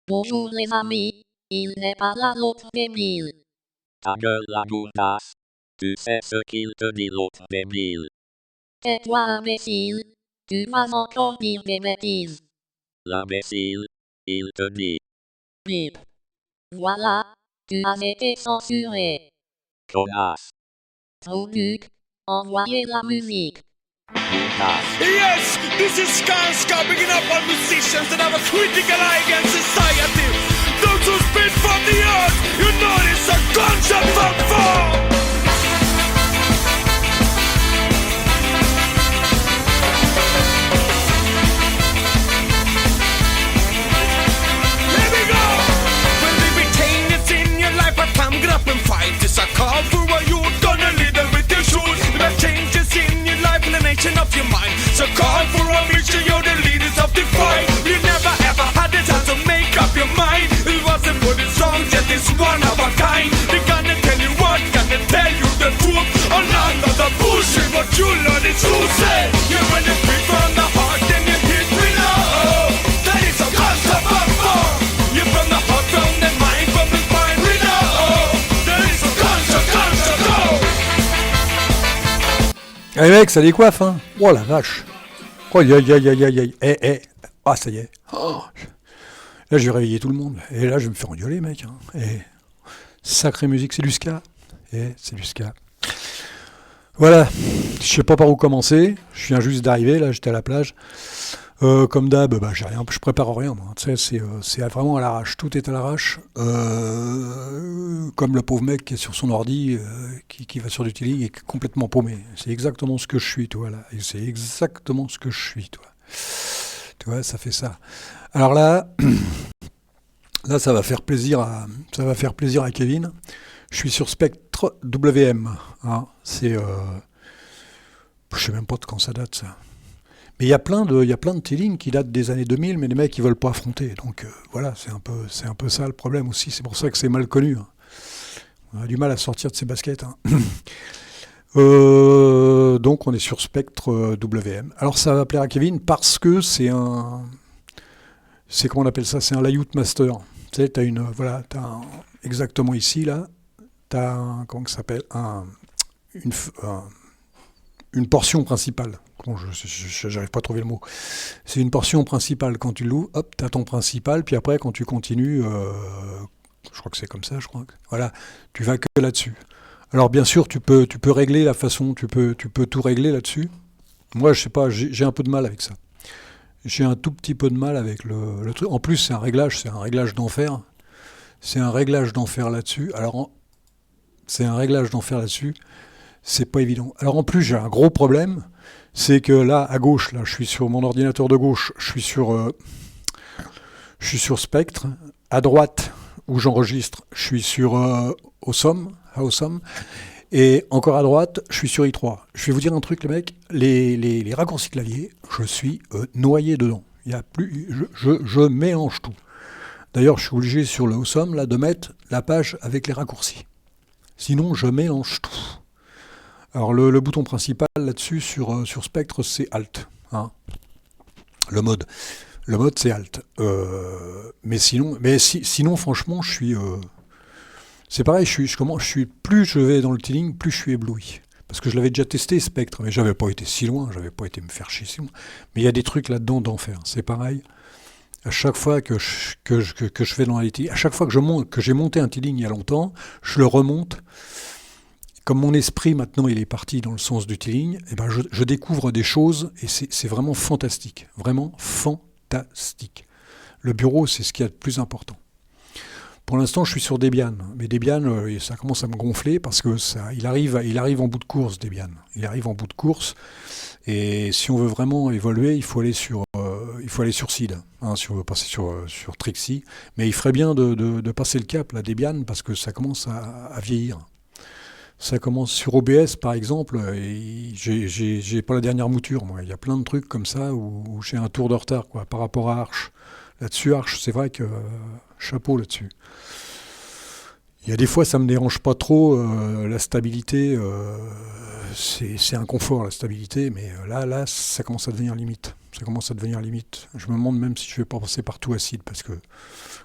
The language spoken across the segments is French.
Bonjour les amis, il n'est pas là l'autre débile. Ta gueule la gourdasse. Tu sais ce qu'il te dit l'autre débile. Et toi imbécile, tu vas encore dire des bêtises. L'imbécile, il te dit. Bip. Voilà, tu as été censuré. Connasse. Trop nuque, envoyez la musique. Gourdasse. Yes, this is Skanska, picking up on musicians that have a critical eye against society. Those who spit from the earth, you know it's a gunshot from far. Here we go. When we retain it in your life, but come get up and fight. It's a call for a youth, gonna lead them with your shoes. There are changes in your life and the nation of your mind. So call for a mission, you're the leaders of the fight. You never ever had the time to make up your mind. It wasn't for the song, just it's one of a kind. They gonna tell you what, gonna tell you the truth. Oh, none of the bullshit, what you learn is to say. You're when you speak from the heart, then you hit me now. That is a concept of fun. You're from the heart, from the mind, from the spine, we know. That is a concept, go. Allez mec, ça décoiffe hein. Oh la vache. Oh aïe aïe aïe aïe aïe aïe. Ah ça y est. Oh. Là je vais réveiller tout le monde. Et là je vais me faire engueuler mec. Hein. Et sacrée musique, c'est du ska. C'est du ska. Voilà. Je sais pas par où commencer. Je viens juste d'arriver, là j'étais à la plage. Comme d'hab, j'ai rien, je prépare rien moi. Tu sais, c'est vraiment à l'arrache. Tout est à l'arrache. Comme le pauvre mec qui est sur son ordi, qui va sur du tiling et qui est complètement paumé. C'est exactement ce que je suis, toi là. Et c'est exactement ce que je suis, toi. Tu vois, ça fait ça. Alors là, ça va faire plaisir à Kevin. Je suis sur Spectre WM. Hein. C'est, je sais même pas de quand ça date ça. Mais il y a plein de T-Link qui datent des années 2000, mais les mecs ils veulent pas affronter. Donc voilà, c'est un peu ça le problème aussi. C'est pour ça que c'est mal connu. Hein. On a du mal à sortir de ses baskets. Hein. Donc on est sur Spectre WM. Alors ça va plaire à Kevin parce que c'est comment on appelle ça, c'est un layout master. Tu sais, exactement ici là, t'as comment ça s'appelle, une portion principale. Bon, j'arrive pas à trouver le mot. C'est une portion principale. Quand tu l'ouvres, hop, tu as ton principal, puis après, quand tu continues, je crois que c'est comme ça, voilà, tu vas que là-dessus. Alors, bien sûr, tu peux régler la façon, tu peux tout régler là-dessus. Moi, je sais pas, j'ai un peu de mal avec ça. J'ai un tout petit peu de mal avec le truc. En plus, c'est un réglage d'enfer. C'est un réglage d'enfer là-dessus. Alors, c'est un réglage d'enfer là-dessus. C'est pas évident. Alors, en plus, j'ai un gros problème. C'est que là, à gauche, là, je suis sur mon ordinateur de gauche, je suis sur Spectre. À droite, où j'enregistre, je suis sur Awesome. Et encore à droite, je suis sur i3. Je vais vous dire un truc, les mecs, les raccourcis clavier, je suis noyé dedans. Il y a plus, je mélange tout. D'ailleurs, je suis obligé sur le Awesome là, de mettre la page avec les raccourcis. Sinon, je mélange tout. Alors le bouton principal là-dessus sur Spectre, c'est Alt. Hein. Le mode c'est Alt. Mais sinon franchement, je suis. C'est pareil. Plus je vais dans le tiling, plus je suis ébloui. Parce que je l'avais déjà testé Spectre, mais j'avais pas été si loin, j'avais pas été me faire chier si loin. Mais il y a des trucs là-dedans d'enfer. C'est pareil. À chaque fois que je fais dans les tilings, à chaque fois que j'ai monté un tiling il y a longtemps, je le remonte. Comme mon esprit maintenant il est parti dans le sens du tiling, eh ben je découvre des choses et c'est vraiment fantastique. Vraiment fantastique. Le bureau, c'est ce qu'il y a de plus important. Pour l'instant, je suis sur Debian. Mais Debian, ça commence à me gonfler parce que il arrive en bout de course, Debian. Il arrive en bout de course. Et si on veut vraiment évoluer, il faut aller sur Seed. Hein, si on veut passer sur Trixie. Mais il ferait bien de passer le cap, là, Debian, parce que ça commence à vieillir. Ça commence sur OBS par exemple, et j'ai pas la dernière mouture, moi. Il y a plein de trucs comme ça où j'ai un tour de retard quoi, par rapport à Arch. Là-dessus, Arch, c'est vrai que chapeau là-dessus. Il y a des fois, ça me dérange pas trop, la stabilité, c'est un confort, la stabilité, mais là, ça commence à devenir limite. Ça commence à devenir limite. Je me demande même si je vais pas passer par tout acide, parce que,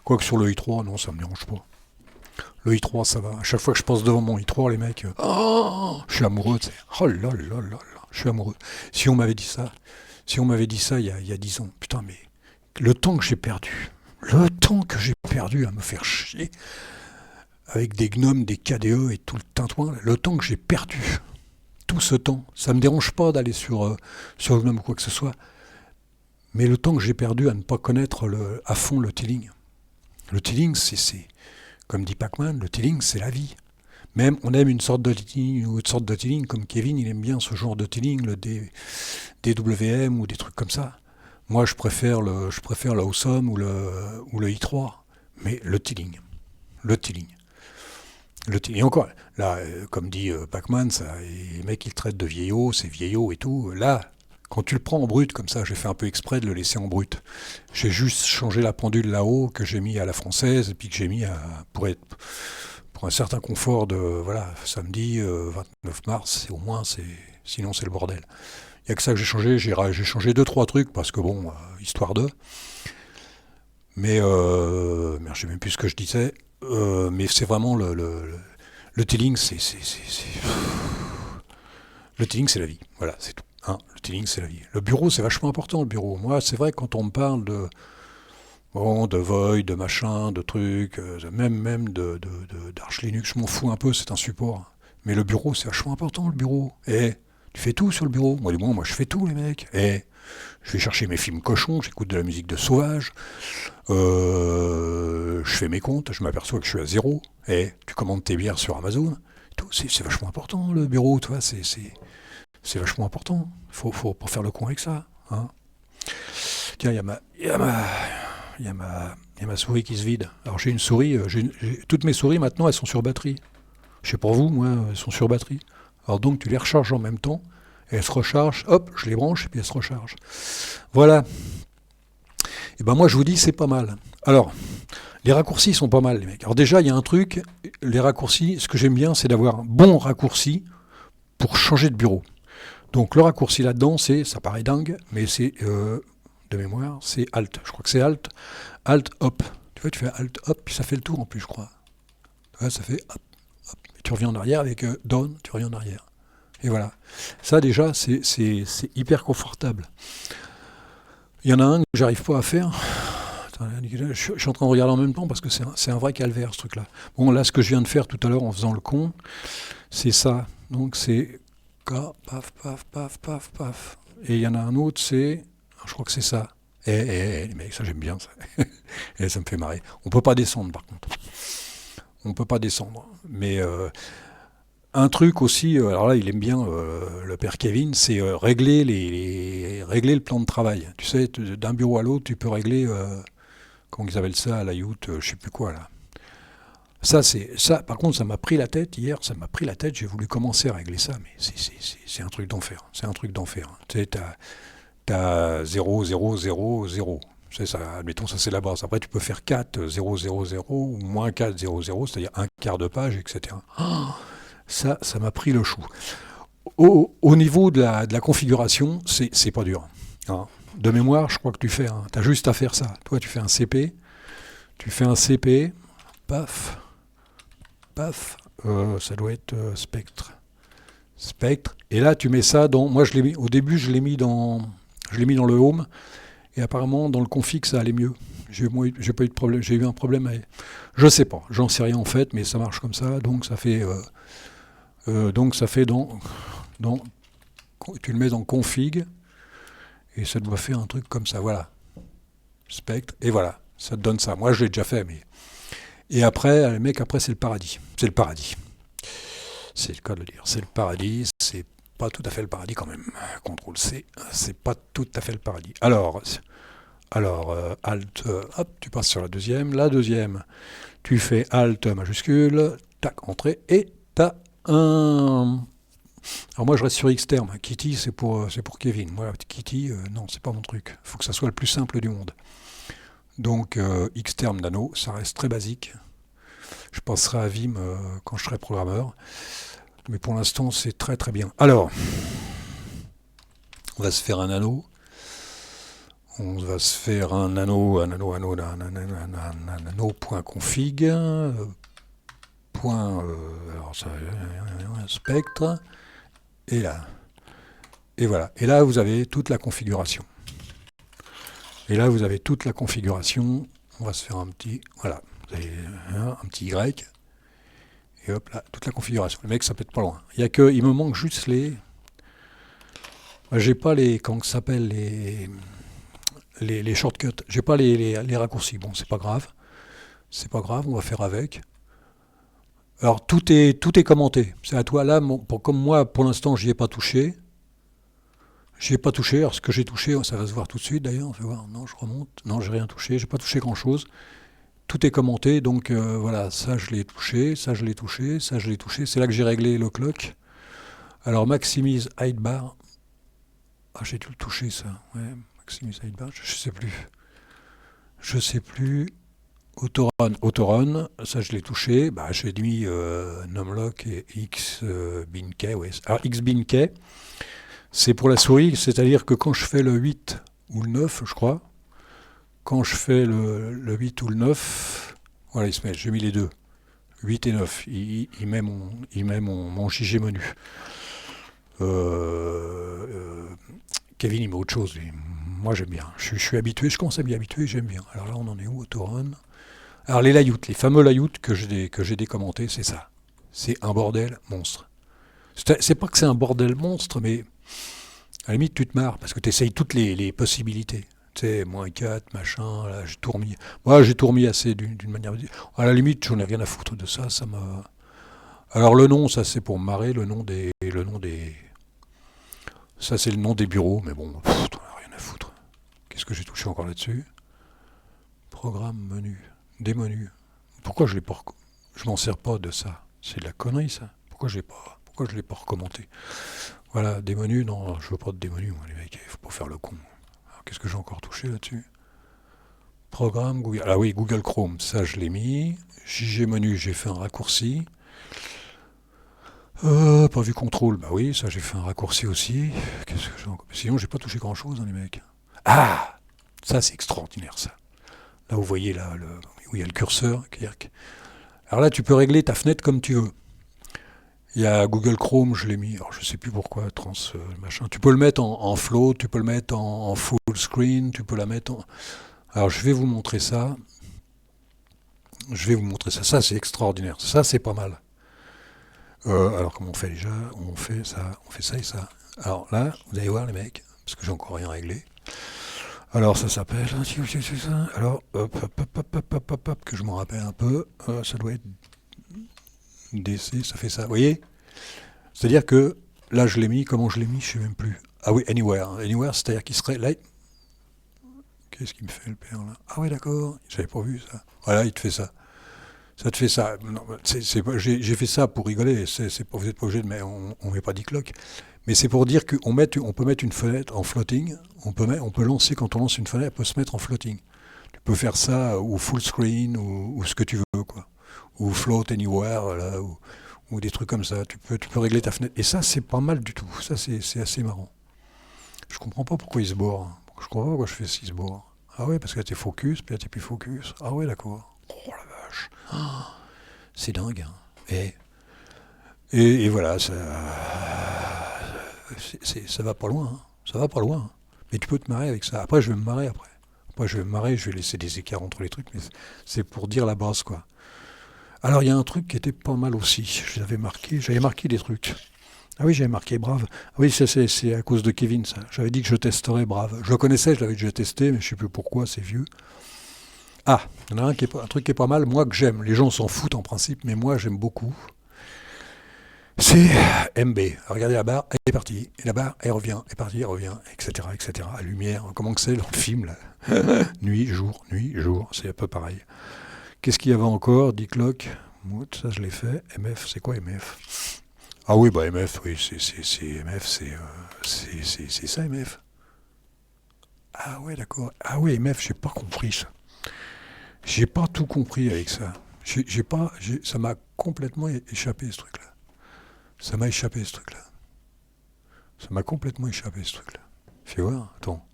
quoique sur le i3, non, ça me dérange pas. Le i3, ça va. À chaque fois que je passe devant mon i3, les mecs, je suis amoureux, tu sais. Oh là là là là, je suis amoureux. Si on m'avait dit ça il y a 10 ans, putain, mais le temps que j'ai perdu à me faire chier, avec des gnomes, des KDE et tout le tintouin, le temps que j'ai perdu, tout ce temps, ça me dérange pas d'aller sur Gnome ou quoi que ce soit, mais le temps que j'ai perdu à ne pas connaître à fond le tiling. Le tiling, c'est comme dit Pac-Man, le tiling, c'est la vie. Même, on aime une sorte de tiling ou une sorte de tiling, comme Kevin, il aime bien ce genre de tiling, le DWM ou des trucs comme ça. Moi, je préfère le Awesome ou le i3, mais le tiling. Et encore, là, comme dit Pac-Man, les mecs, ils traitent de vieillot, c'est vieillot et tout. Là, quand tu le prends en brut, comme ça, j'ai fait un peu exprès de le laisser en brut. J'ai juste changé la pendule là-haut, que j'ai mis à la française, et puis que j'ai mis pour un certain confort de, voilà, samedi 29 mars, au moins, sinon c'est le bordel. Il n'y a que ça que j'ai changé, j'ai changé 2-3 trucs, parce que bon, histoire de. Mais, merde, je sais même plus ce que je disais. Mais c'est vraiment le tiling, le tiling, c'est la vie. Voilà, c'est tout. Hein, le tiling, c'est la vie. Le bureau, c'est vachement important, le bureau. Moi, c'est vrai, quand on me parle de Void, de machin, de trucs, même d'Arch Linux, je m'en fous un peu, c'est un support. Mais le bureau, c'est vachement important, le bureau. Et tu fais tout sur le bureau. Moi, je fais tout, les mecs. Et je vais chercher mes films cochons, j'écoute de la musique de sauvage, je fais mes comptes, je m'aperçois que je suis à 0, et tu commandes tes bières sur Amazon, tout, c'est vachement important le bureau, tu vois, c'est vachement important, faut pas faire le con avec ça. Hein. Tiens, il y a ma souris qui se vide. Alors j'ai une souris, toutes mes souris maintenant elles sont sur batterie. Je sais pour vous, moi, elles sont sur batterie. Alors donc tu les recharges en même temps, et elles se rechargent, hop, je les branche, et puis elles se rechargent. Voilà. Et ben moi je vous dis, c'est pas mal. Alors, les raccourcis sont pas mal, les mecs. Alors déjà, il y a un truc, les raccourcis, ce que j'aime bien, c'est d'avoir un bon raccourci pour changer de bureau. Donc le raccourci là-dedans, ça paraît dingue, mais c'est, de mémoire, c'est Alt. Je crois que c'est Alt, Hop. Tu vois, tu fais Alt, Hop, puis ça fait le tour en plus, je crois. Ouais, ça fait Hop, Hop. Et tu reviens en arrière avec Down, tu reviens en arrière. Et voilà. Ça, déjà, c'est hyper confortable. Il y en a un que j'arrive pas à faire. Attends, je suis en train de regarder en même temps parce que c'est un vrai calvaire, ce truc-là. Bon, là, ce que je viens de faire tout à l'heure en faisant le con, c'est ça. Donc, c'est paf, paf, paf, paf, paf. Et il y en a un autre, je crois que c'est ça. Les mecs, ça, j'aime bien, ça. Et ça me fait marrer. On peut pas descendre, par contre. On peut pas descendre. Mais... un truc aussi, alors là il aime bien le père Kevin, c'est régler le plan de travail. Tu sais, d'un bureau à l'autre, tu peux régler, comment ils appellent ça, à layout, je sais plus quoi là. Ça, par contre, ça m'a pris la tête hier, j'ai voulu commencer à régler ça, mais c'est un truc d'enfer. C'est un truc d'enfer. Tu sais, t'as 0, 0, 0, 0. C'est ça, admettons, ça c'est la base. Après, tu peux faire 4, 0, 0, 0, ou moins 4, 0, 0, c'est-à-dire un quart de page, etc. Ça m'a pris le chou. Au niveau de la configuration, c'est pas dur. Hein. De mémoire, je crois que tu as juste à faire ça. Toi, tu fais un CP, paf, paf, ça doit être Spectre, et là, tu mets ça dans... Moi, au début, je l'ai mis dans le Home, et apparemment, dans le config, ça allait mieux. J'ai pas eu de problème, j'ai eu un problème avec... Je sais pas, j'en sais rien en fait, mais ça marche comme ça, donc ça fait... tu le mets dans config et ça doit faire un truc comme ça, voilà, Spectre, et voilà, ça te donne ça. Moi je l'ai déjà fait, mais et après, les mecs, après c'est le paradis, c'est le cas de le dire, c'est le paradis, c'est pas tout à fait le paradis quand même. CTRL C, c'est pas tout à fait le paradis. Alors Alt, hop, tu passes sur la deuxième, tu fais Alt majuscule, tac, entrée, et t'as alors moi je reste sur Xterm. Kitty c'est pour Kevin. Moi Kitty non, c'est pas mon truc. Il faut que ça soit le plus simple du monde. Donc Xterm Nano, ça reste très basique. Je passerai à Vim quand je serai programmeur. Mais pour l'instant, c'est très très bien. Alors, on va se faire un anneau. On va se faire un anneau point config, point alors ça, spectre, et là. Et voilà. Et là, vous avez toute la configuration. On va se faire un petit, voilà, vous avez un petit Y. Et hop là, toute la configuration. Le mec, ça peut être pas loin. Il me manque juste les. J'ai pas les, comment ça s'appelle, les shortcuts. J'ai pas les raccourcis. Bon, c'est pas grave. On va faire avec. Alors tout est commenté. C'est à toi là. Comme moi, pour l'instant, j'y ai pas touché. Alors ce que j'ai touché, ça va se voir tout de suite d'ailleurs. On va voir. Non, je remonte. Non, j'ai rien touché. J'ai pas touché grand chose. Tout est commenté, donc voilà, ça je l'ai touché, ça je l'ai touché, ça je l'ai touché. C'est là que j'ai réglé le clock. Alors maximise height bar. Ah, j'ai dû le toucher ça. Ouais, maximise height bar, je sais plus. Autorun, ça je l'ai touché. Bah, j'ai mis numlock et xbinkey. Ouais. Alors xbinkey, c'est pour la souris, c'est-à-dire que quand je fais le 8 ou le 9, je crois. Quand je fais le 8 ou le 9, voilà, il se met, j'ai mis les deux, 8 et 9, il met mon JG menu. Kevin, il met autre chose, lui. Moi j'aime bien, je suis habitué, je commence à m'y habituer, j'aime bien. Alors là, on en est où, Autorun? Alors les layouts, les fameux layouts que j'ai décommentés, c'est ça. C'est un bordel monstre. C'est pas que c'est un bordel monstre, mais à la limite, tu te marres, parce que tu essayes toutes les possibilités. Tu sais, -4, machin, là, j'ai tout remis. Moi, j'ai tout remis assez d'une manière. À la limite, j'en ai rien à foutre de ça, ça m'a. Alors, le nom, ça, c'est pour me marrer, le nom des. Ça, c'est le nom des bureaux, mais bon, t'en as rien à foutre. Qu'est-ce que j'ai touché encore là-dessus? Programme, menu, des menus. Pourquoi je m'en sers pas de ça? C'est de la connerie, ça. Pourquoi je l'ai pas recommenté? Voilà, des menus, non, je veux pas de des menus, moi, les mecs, il faut pas faire le con. Qu'est-ce que j'ai encore touché là-dessus? Programme, Google. Ah oui, Google Chrome, ça je l'ai mis. JG menu, j'ai fait un raccourci. Pas vu contrôle, bah oui, ça j'ai fait un raccourci aussi. Qu'est-ce que j'ai encore? Sinon, j'ai pas touché grand-chose, hein, les mecs. Ah, ça c'est extraordinaire, ça. Là, vous voyez là, où il y a le curseur. Alors là, tu peux régler ta fenêtre comme tu veux. Il y a Google Chrome, je l'ai mis, alors je sais plus pourquoi, machin. Tu peux le mettre en float, tu peux le mettre en full screen, tu peux la mettre en... Alors je vais vous montrer ça. Ça c'est extraordinaire. Ça c'est pas mal. Alors comment on fait déjà? On fait ça et ça. Alors là, vous allez voir les mecs, parce que j'ai encore rien réglé. Alors ça s'appelle... Alors, hop, que je m'en rappelle un peu. Ça doit être... DC, ça fait ça, vous voyez? C'est-à-dire que là je l'ai mis, comment je l'ai mis, je sais même plus. Ah oui, anywhere. Anywhere, c'est-à-dire qu'il serait là. Qu'est-ce qu'il me fait le père là? Ah oui, d'accord, j'avais pas vu ça. Voilà, il te fait ça. Ça te fait ça. Non, j'ai fait ça pour rigoler, vous n'êtes pas obligé de mettre, on met pas d'icloc. Mais c'est pour dire qu'on peut mettre une fenêtre en floating, on peut lancer, quand on lance une fenêtre, elle peut se mettre en floating. Tu peux faire ça ou full screen ou ce que tu veux, quoi. Ou float anywhere, là, ou des trucs comme ça. Tu peux régler ta fenêtre. Et ça, c'est pas mal du tout. Ça, c'est assez marrant. Je comprends pas pourquoi il se bore. Je comprends pas pourquoi je fais 6 bords. Ah ouais, parce que là, t'es focus, puis là, t'es plus focus. Ah ouais, d'accord. Oh la vache. Oh, c'est dingue. Hein. Et voilà, ça va pas loin. Hein. Ça va pas loin. Hein. Mais tu peux te marrer avec ça. Après, je vais me marrer après. Je vais laisser des écarts entre les trucs, mais c'est pour dire la base, quoi. Alors, il y a un truc qui était pas mal aussi. J'avais marqué des trucs. Ah oui, j'avais marqué Brave. Ah oui, c'est à cause de Kevin, ça. J'avais dit que je testerais Brave. Je le connaissais, je l'avais déjà testé, mais je sais plus pourquoi, c'est vieux. Ah, il y en a un truc qui est pas mal, moi que j'aime. Les gens s'en foutent en principe, mais moi j'aime beaucoup. C'est MB. Alors, regardez la barre, elle est partie. Et la barre, elle revient, elle est partie, elle revient, etc., etc. La lumière, comment que c'est dans le film, là? Nuit, jour, c'est un peu pareil. Qu'est-ce qu'il y avait encore? Dicloc, Moot, ça je l'ai fait. MF, c'est quoi MF? Ah oui, bah MF, oui, c'est MF, c'est ça MF. Ah ouais, d'accord. Ah oui, MF, j'ai pas compris ça. J'ai pas tout compris avec ça. Ça m'a complètement échappé ce truc-là. Ça m'a échappé ce truc-là. Ça m'a complètement échappé ce truc-là. Fais voir, attends.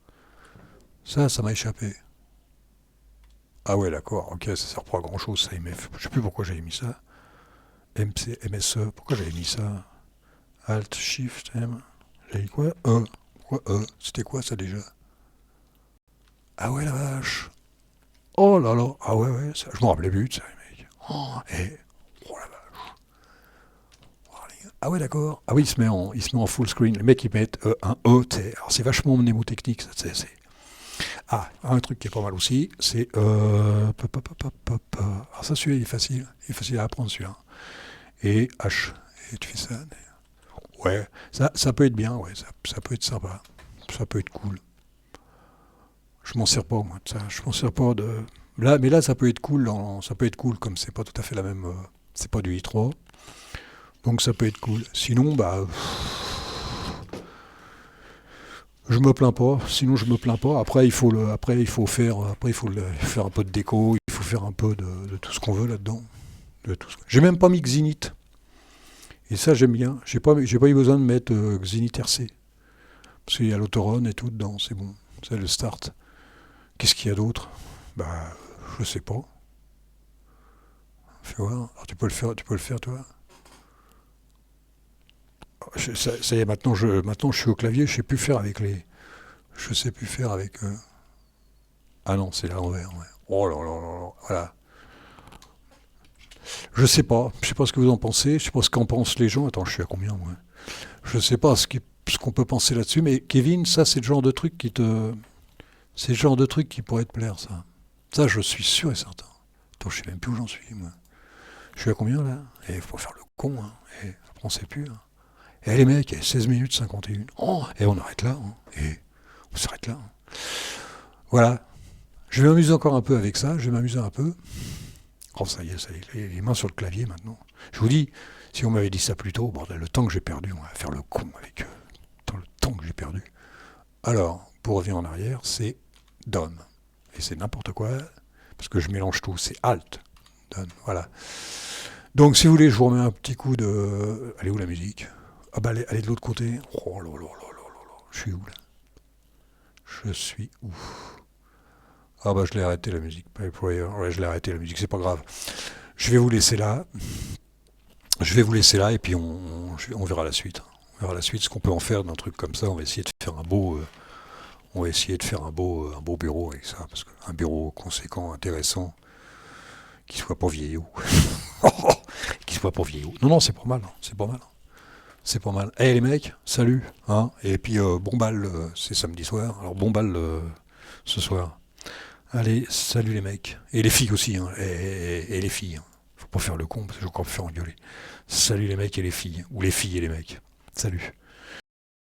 Ça m'a échappé. Ah ouais, d'accord, ok, ça sert pas à grand-chose, ça, je sais plus pourquoi j'avais mis ça. MSE, pourquoi j'avais mis ça? Alt, Shift, M. J'avais mis quoi? E. Pourquoi E? C'était quoi ça déjà? Ah ouais, la vache. Oh là là, ah ouais, ça, je me rappelais plus de ça, les mecs. Oh la vache. Ah ouais, d'accord. Ah oui, il se met en full screen. Les mecs, ils mettent un E, alors c'est vachement mnémotechnique, ça, c'est. Ah, un truc qui est pas mal aussi, c'est... Alors ça, celui-là, il est facile à apprendre, celui-là. Et H, et tu fais ça. Ouais, ça peut être bien, ouais, ça peut être sympa, ça peut être cool. Je m'en sers pas, moi, de ça, je m'en sers pas de... Là, mais là, ça peut être cool, comme c'est pas tout à fait la même... c'est pas du i3, donc ça peut être cool. Sinon, bah... Je me plains pas, sinon je me plains pas. Après il faut faire un peu de déco, il faut faire un peu de tout ce qu'on veut là-dedans. J'ai même pas mis Xenith. Et ça j'aime bien. J'ai pas eu besoin de mettre Xenith RC. Parce qu'il y a l'autorun et tout dedans, c'est bon. C'est le start. Qu'est-ce qu'il y a d'autre? Bah je sais pas. Fais voir. Alors, tu peux le faire toi. Ça y est, maintenant je suis au clavier, je sais plus faire avec les... Je sais plus faire avec... Ah non, c'est l'envers, ouais. Oh là là là là, voilà. Je sais pas ce que vous en pensez, je sais pas ce qu'en pensent les gens. Attends, je suis à combien, moi? Je sais pas ce qu'on peut penser là-dessus, mais Kevin, ça c'est le genre de truc qui te... C'est le genre de truc qui pourrait te plaire, ça. Ça, je suis sûr et certain. Attends, je sais même plus où j'en suis, moi. Je suis à combien, là? Et il faut faire le con, hein. Et après, on sait plus, hein. Et les mecs, 16 minutes 51. Oh, et on arrête là. Hein. Et on s'arrête là. Hein. Voilà. Je vais m'amuser encore un peu avec ça. Je vais m'amuser un peu. Oh, ça y est, les mains sur le clavier maintenant. Je vous dis, si on m'avait dit ça plus tôt, bordel, le temps que j'ai perdu, on va faire le con avec le temps que j'ai perdu. Alors, pour revenir en arrière, c'est Dom. Et c'est n'importe quoi, parce que je mélange tout. C'est Alt. Dom, voilà. Donc, si vous voulez, je vous remets un petit coup de... Allez où la musique? Ah bah allez de l'autre côté. Oh là là là là là. Je suis où là? Je suis où? Ah bah je l'ai arrêté la musique. Ouais, je l'ai arrêté la musique, c'est pas grave. Je vais vous laisser là. Et puis on verra la suite. On verra la suite, ce qu'on peut en faire d'un truc comme ça. On va essayer de faire un beau bureau avec ça. Parce qu'un bureau conséquent, intéressant, qui soit pas vieillot. Qui soit pas vieillot. Non, c'est pas mal. C'est pas mal. C'est pas mal. Eh les mecs, salut. Hein, et puis bon bal, c'est samedi soir. Alors bon bal ce soir. Allez, salut les mecs. Et les filles aussi. Hein, et les filles. Hein. Faut pas faire le con parce que j'ai encore me faire engueuler. Salut les mecs et les filles. Ou les filles et les mecs. Salut.